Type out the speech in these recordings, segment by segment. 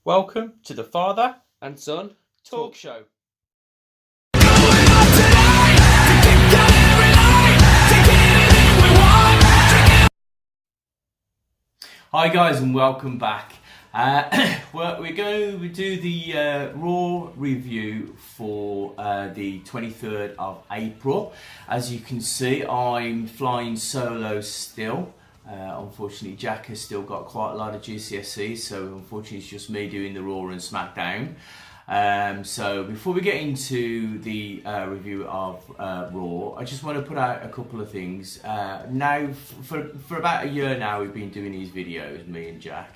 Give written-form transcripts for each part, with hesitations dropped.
Welcome to the Father and Son Talk Show. Hi guys and welcome back. We're going to do the Raw review for the 23rd of April. As you can see, I'm flying solo still. Unfortunately, Jack has still got quite a lot of GCSEs, so unfortunately it's just me doing the Raw and Smackdown. So before we get into the review of Raw, I just want to put out a couple of things. Now, for about a year now, we've been doing these videos, me and Jack.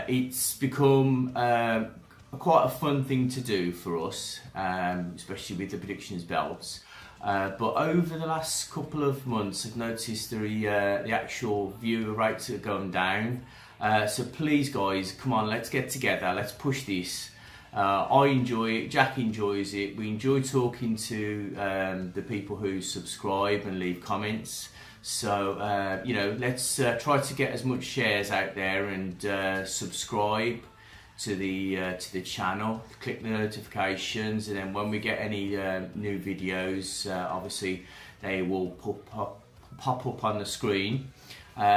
It's become quite a fun thing to do for us, especially with the predictions belts. But over the last couple of months, I've noticed the actual viewer rates are going down. So please, guys, come on, let's get together. Let's push this. I enjoy it. Jack enjoys it. We enjoy talking to the people who subscribe and leave comments. So you know, let's try to get as much shares out there and subscribe to the channel. Click the notifications, and then when we get any new videos, obviously they will pop up on the screen.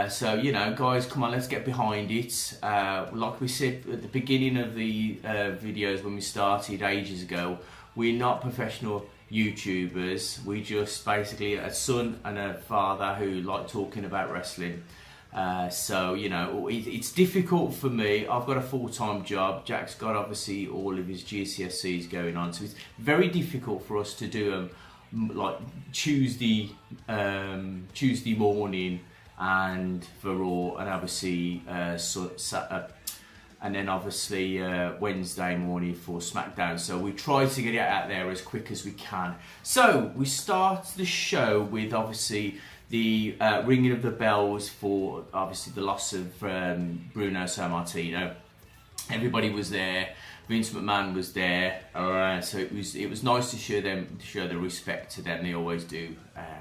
So you know, guys, come on, let's get behind it. Like we said at the beginning of the videos when we started ages ago, we're not professional YouTubers. We just basically a son and a father who like talking about wrestling. So you know, it's difficult for me. I've got a full-time job. Jack's got obviously all of his GCSEs going on, so it's very difficult for us to do like Tuesday morning and for Raw, and obviously and then obviously Wednesday morning for Smackdown. So we try to get it out there as quick as we can. So we start the show with obviously the ringing of the bells for obviously the loss of Bruno Sammartino. Everybody was there. Vince McMahon was there, so it was nice to show the respect to them. They always do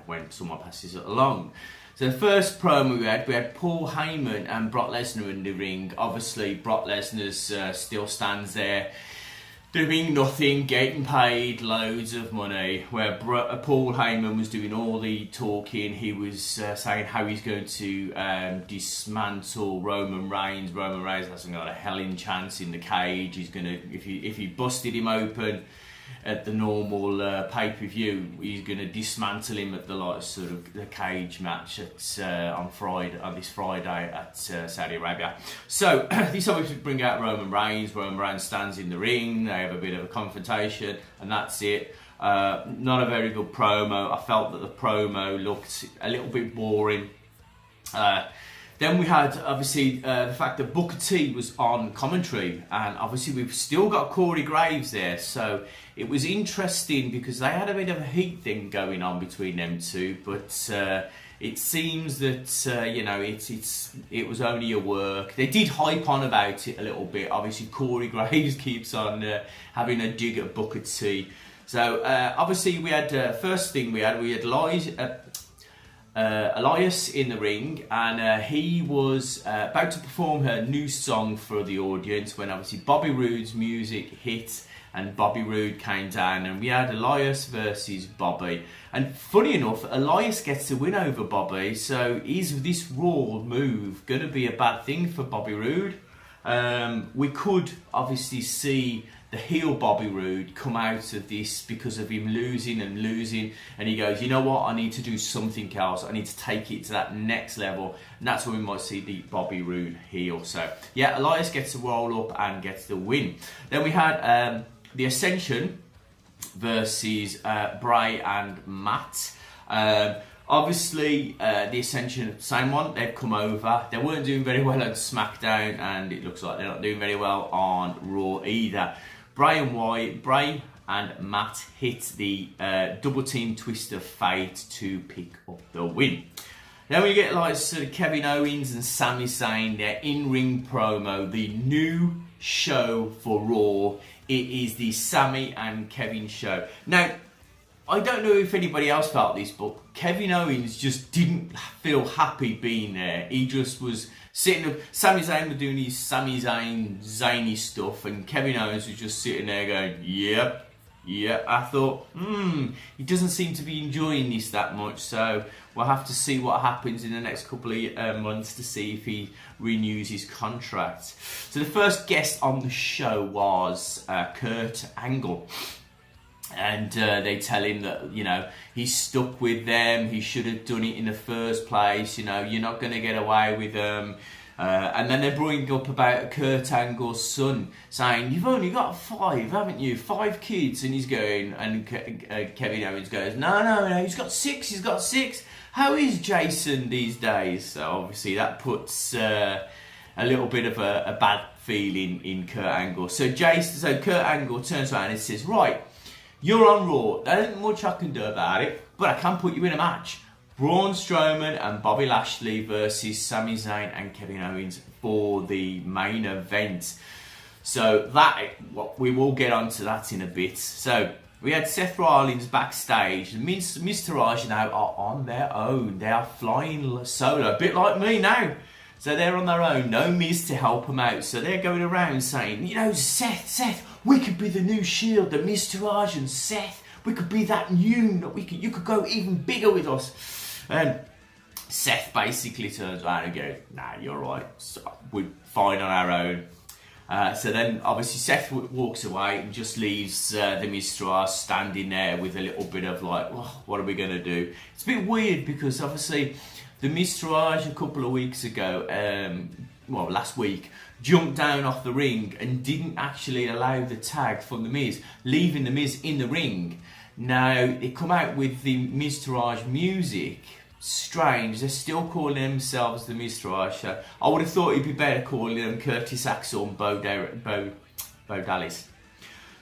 when someone passes it along. So the first promo we had Paul Heyman and Brock Lesnar in the ring. Obviously, Brock Lesnar still stands there, doing nothing, getting paid loads of money, where Paul Heyman was doing all the talking. He was saying how he's going to dismantle Roman Reigns. Roman Reigns hasn't got a helling chance in the cage. He's gonna, if he busted him open at the normal pay-per-view, he's going to dismantle him at the sort of the cage match at on this Friday at Saudi Arabia. So this obviously bring out Roman Reigns. Roman Reigns stands in the ring. They have a bit of a confrontation, and that's it. Not a very good promo. I felt that the promo looked a little bit boring. Then we had obviously the fact that Booker T was on commentary, and obviously we've still got Corey Graves there, so it was interesting because they had a bit of a heat thing going on between them two. But it seems that you know, it was only a work. They did hype on about it a little bit. Obviously Corey Graves keeps on having a dig at Booker T. So obviously we had first thing we had Elias in the ring, and he was about to perform her new song for the audience when obviously Bobby Roode's music hit and Bobby Roode came down, and we had Elias versus Bobby. And funny enough, Elias gets the win over Bobby. So is this Raw move going to be a bad thing for Bobby Roode? We could obviously see the heel Bobby Roode come out of this because of him losing, and he goes, you know what, I need to do something else. I need to take it to that next level, and that's when we might see the Bobby Roode heel. So yeah, Elias gets to roll up and gets the win. Then we had the Ascension versus Bray and Matt. Obviously, the Ascension, same one, they've come over. They weren't doing very well on SmackDown, and it looks like they're not doing very well on Raw either. Bray and Matt hit the double team twist of fate to pick up the win. Then we get like sort of Kevin Owens and Sami Zayn, their in-ring promo, the new show for Raw. It is the Sami and Kevin show. Now, I don't know if anybody else felt this, but Kevin Owens just didn't feel happy being there. He just was sitting up. Sami Zayn was doing his Sami Zayn zany stuff, and Kevin Owens was just sitting there going, "Yep." Yeah, I thought, he doesn't seem to be enjoying this that much, so we'll have to see what happens in the next couple of months to see if he renews his contract. So the first guest on the show was Kurt Angle. And they tell him that, he's stuck with them, he should have done it in the first place, you're not going to get away with them. And then they bring up about Kurt Angle's son, saying, "You've only got 5, haven't you? 5 kids." And he's going, and Kevin Owens goes, no, he's got 6. How is Jason these days? So obviously that puts a little bit of a bad feeling in Kurt Angle. So Kurt Angle turns around and says, "Right, you're on Raw. There isn't much I can do about it, but I can put you in a match. Braun Strowman and Bobby Lashley versus Sami Zayn and Kevin Owens for the main event." So we will get onto that in a bit. So we had Seth Rollins backstage. Miz Taraj now are on their own. They are flying solo, a bit like me now. So they're on their own, no Miz to help them out. So they're going around saying, Seth, we could be the new Shield, the Miz Taraj and Seth. We could be that new. You could go even bigger with us. And Seth basically turns around and goes, "Nah, you're right. So we're fine on our own." So then, obviously, Seth walks away and just leaves the Miz Taraj standing there with a little bit of like, "Oh, what are we going to do?" It's a bit weird because obviously the Miz Taraj a couple of weeks ago, last week, jumped down off the ring and didn't actually allow the tag from the Miz, leaving the Miz in the ring. Now, they come out with the Miz Taraj music. Strange, they're still calling themselves the Miz Taraj. I would have thought it'd be better calling them Curtis Axel and Bo Dallas.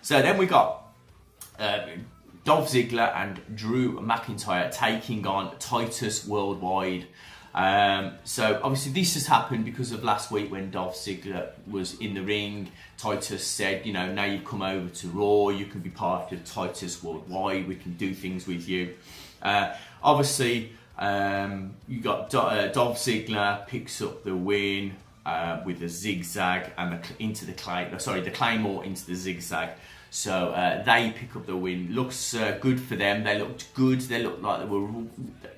So then we got Dolph Ziggler and Drew McIntyre taking on Titus Worldwide. So obviously this has happened because of last week when Dolph Ziggler was in the ring. Titus said, now you've come over to Raw, you can be part of Titus Worldwide, we can do things with you. Obviously, you got Dolph Ziggler picks up the win with the zigzag and the Claymore into the zigzag. So they pick up the win. Looks good for them. They looked good. They looked like they were.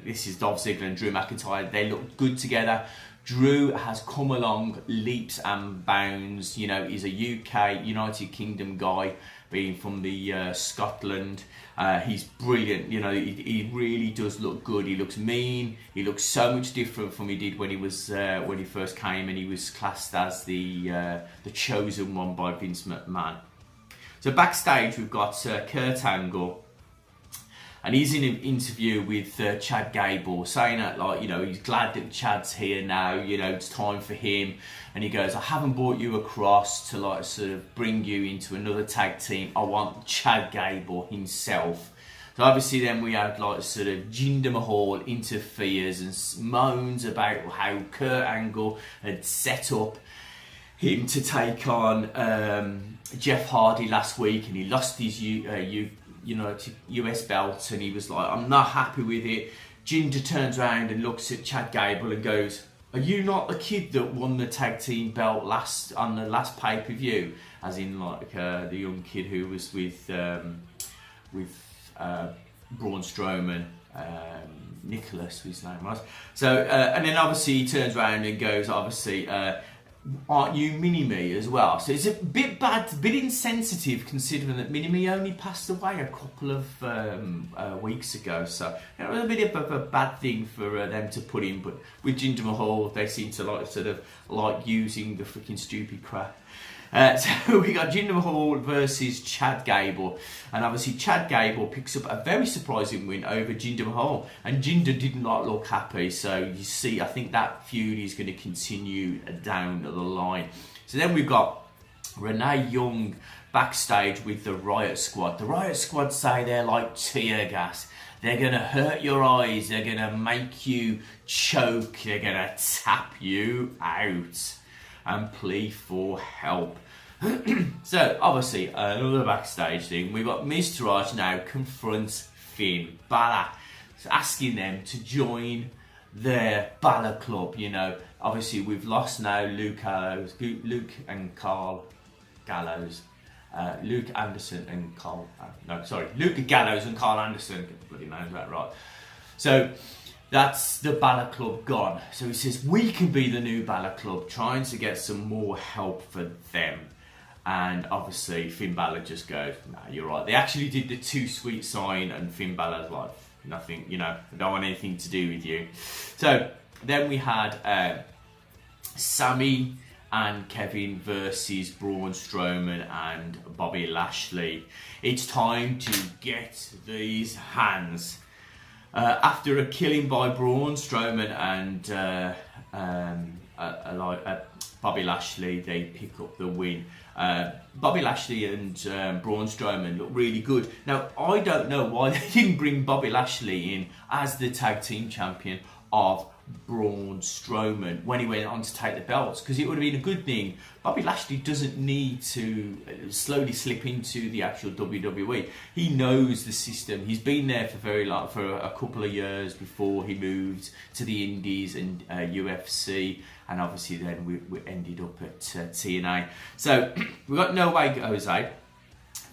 This is Dolph Ziggler and Drew McIntyre. They looked good together. Drew has come along leaps and bounds. He's a UK, United Kingdom guy, being from the Scotland. He's brilliant. He really does look good. He looks mean. He looks so much different from he did when he first came, and he was classed as the chosen one by Vince McMahon. So backstage we've got Kurt Angle, and he's in an interview with Chad Gable, saying that he's glad that Chad's here now. It's time for him, and he goes, "I haven't brought you across to sort of bring you into another tag team. I want Chad Gable himself." So obviously then we had sort of Jinder Mahal interferes and moans about how Kurt Angle had set up him to take on Jeff Hardy last week, and he lost his US belt, and he was like, "I'm not happy with it." Jinder turns around and looks at Chad Gable and goes, "Are you not the kid that won the tag team belt on the last pay-per-view?" As in the young kid who was with Braun Strowman, Nicholas, his name was. So and then obviously he turns around and goes, obviously, "Aren't you Mini-Me as well?" So it's a bit bad, a bit insensitive, considering that Mini-Me only passed away a couple of weeks ago. So it was a bit of a bad thing for them to put in. But with Jinder Mahal, they seem to like using the freaking stupid crap. So we got Jinder Mahal versus Chad Gable, and obviously Chad Gable picks up a very surprising win over Jinder Mahal, and Jinder did not look happy. So you see, I think that feud is going to continue down the line. So then we've got Renee Young backstage with the Riot Squad. The Riot Squad say they're like tear gas. They're going to hurt your eyes. They're going to make you choke. They're going to tap you out and plead for help. So obviously another backstage thing, we've got Miz Taraj now confronts Finn Balor, asking them to join their Balor Club, obviously we've lost now Luke and Carl Gallows. Luke Anderson and Carl... Luke Gallows and Carl Anderson. Get the bloody names that right. So that's the Balor Club gone. So he says, we can be the new Balor Club, trying to get some more help for them. And obviously Finn Balor just goes, nah, you're right. They actually did the too sweet sign, and Finn Balor's like, nothing, I don't want anything to do with you. So then we had Sami and Kevin versus Braun Strowman and Bobby Lashley. It's time to get these hands. After a killing by Braun Strowman and Bobby Lashley, they pick up the win. Bobby Lashley and Braun Strowman look really good. Now, I don't know why they didn't bring Bobby Lashley in as the tag team champion of Braun Strowman when he went on to take the belts, because it would have been a good thing. Bobby Lashley doesn't need to slowly slip into the actual WWE. He knows the system. He's been there for a couple of years before he moved to the Indies and UFC, and obviously then we ended up at TNA. So we've got No Way Jose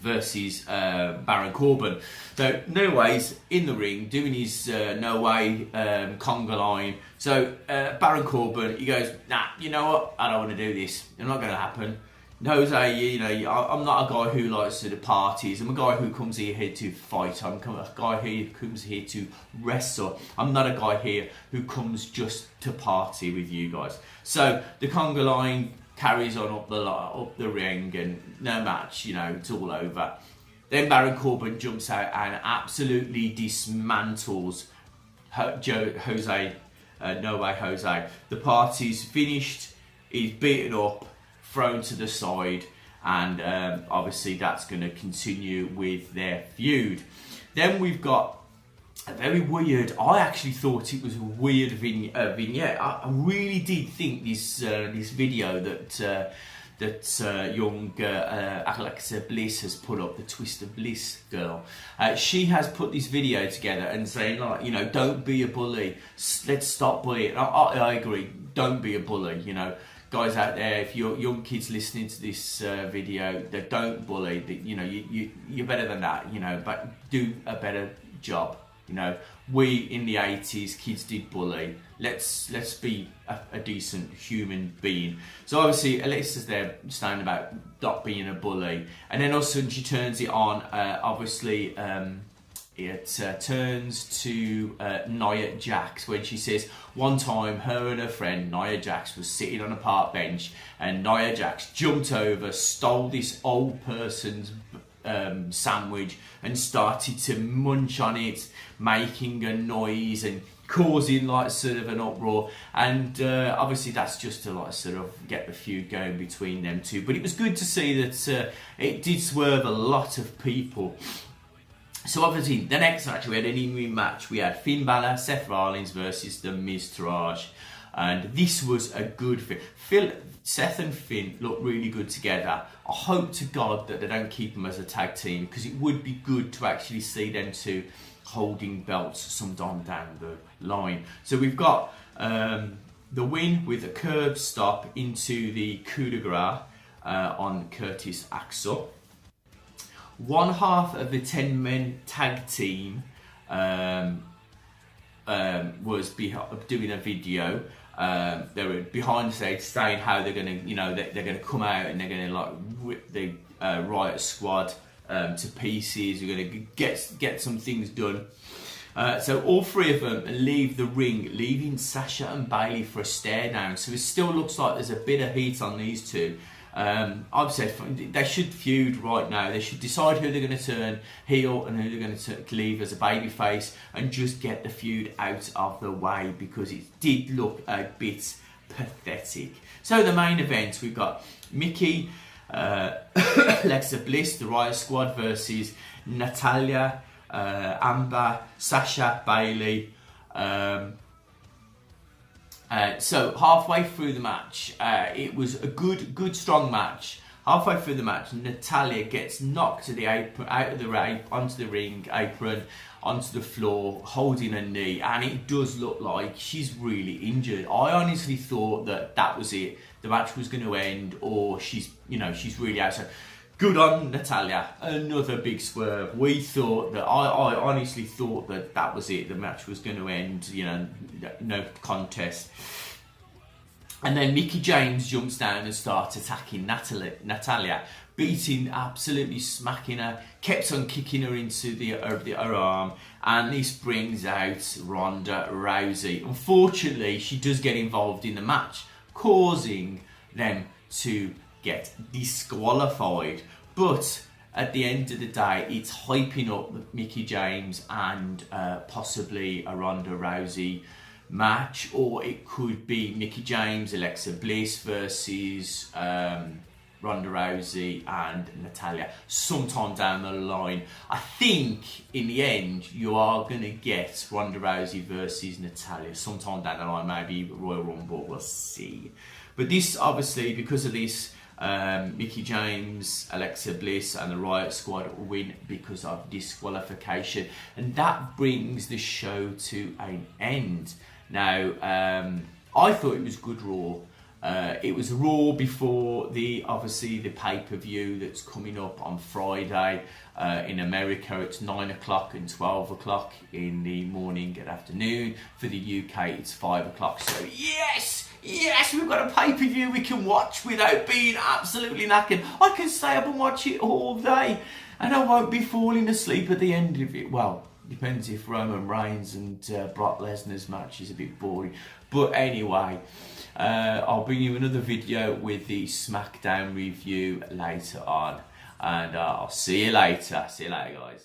versus Baron Corbin. So No Way's in the ring doing his No Way conga line. So Baron Corbin, he goes, nah, you know what? I don't want to do this. It's not going to happen. Jose, I'm not a guy who likes to the parties. I'm a guy who comes here to fight. I'm a guy who comes here to wrestle. I'm not a guy here who comes just to party with you guys. So the conga line carries on up the ring, and no match, it's all over. Then Baron Corbin jumps out and absolutely dismantles Jose, No Way Jose. The party's finished, he's beaten up, thrown to the side, and obviously that's going to continue with their feud. Then we've got a very weird, I actually thought it was a weird vignette. I really did think this video that young Alexa Bliss has put up, the Twist of Bliss girl. She has put this video together and saying, like, don't be a bully. Let's stop bullying. I agree. Don't be a bully. Guys out there, if you're young kids listening to this video, that don't bully. You're better than that. But do a better job. We in the 80s, kids did bully. Let's be a decent human being. So obviously Alexa's there saying about not being a bully, and then all of a sudden she turns it on. Obviously it turns to Nia Jax when she says one time her and her friend Nia Jax was sitting on a park bench, and Nia Jax jumped over, stole this old person's sandwich and started to munch on it, making a noise and causing sort of an uproar, and obviously that's just to sort of get the feud going between them two. But it was good to see that it did swerve a lot of people. So obviously the next match, we had an in-ring match. We had Finn Balor, Seth Rollins versus the Miz Taraj, and this was a good fit. Seth and Finn look really good together. I hope to God that they don't keep them as a tag team, because it would be good to actually see them two holding belts sometime down the line. So we've got the win with a curb stop into the coup de grace on Curtis Axel. One half of the 10-man tag team was doing a video. They were behind the stage saying how they're gonna, they're gonna come out and they're gonna rip the Riot Squad to pieces. We're gonna get some things done. So all three of them leave the ring, leaving Sasha and Bayley for a stare down. So it still looks like there's a bit of heat on these two. I've said they should feud right now. They should decide who they're going to turn heel and who they're going to leave as a babyface, and just get the feud out of the way, because it did look a bit pathetic. So the main event, we've got Mickey, Alexa Bliss, the Riot Squad versus Natalia, Amber, Sasha, Bayley. So halfway through the match, it was a good strong match. Halfway through the match, Natalya gets knocked to the apron, out of the onto the ring apron, onto the floor, holding her knee, and it does look like she's really injured. I honestly thought that was it. The match was going to end, or she's really out. So good on Natalya. Another big swerve. We thought that I honestly thought that was it. The match was going to end. No contest. And then Mickie James jumps down and starts attacking Natalya, beating, absolutely smacking her, kept on kicking her into her arm, and this brings out Ronda Rousey. Unfortunately, she does get involved in the match, causing them to get disqualified. But at the end of the day, it's hyping up Mickie James and possibly a Ronda Rousey match, or it could be Mickie James, Alexa Bliss versus Ronda Rousey and Natalya sometime down the line. I think in the end you are going to get Ronda Rousey versus Natalya sometime down the line, maybe Royal Rumble, we'll see. But this, obviously, because of this, Mickie James, Alexa Bliss and the Riot Squad win because of disqualification, and that brings the show to an end. Now, I thought it was good Raw. It was Raw before obviously the pay-per-view that's coming up on Friday. In America, it's 9 o'clock and 12 o'clock in the morning and afternoon. For the UK, it's 5 o'clock. So yes, we've got a pay-per-view we can watch without being absolutely knackered. I can stay up and watch it all day, and I won't be falling asleep at the end of it. Well, depends if Roman Reigns and Brock Lesnar's match is a bit boring. But anyway, I'll bring you another video with the Smackdown review later on. And I'll see you later. See you later, guys.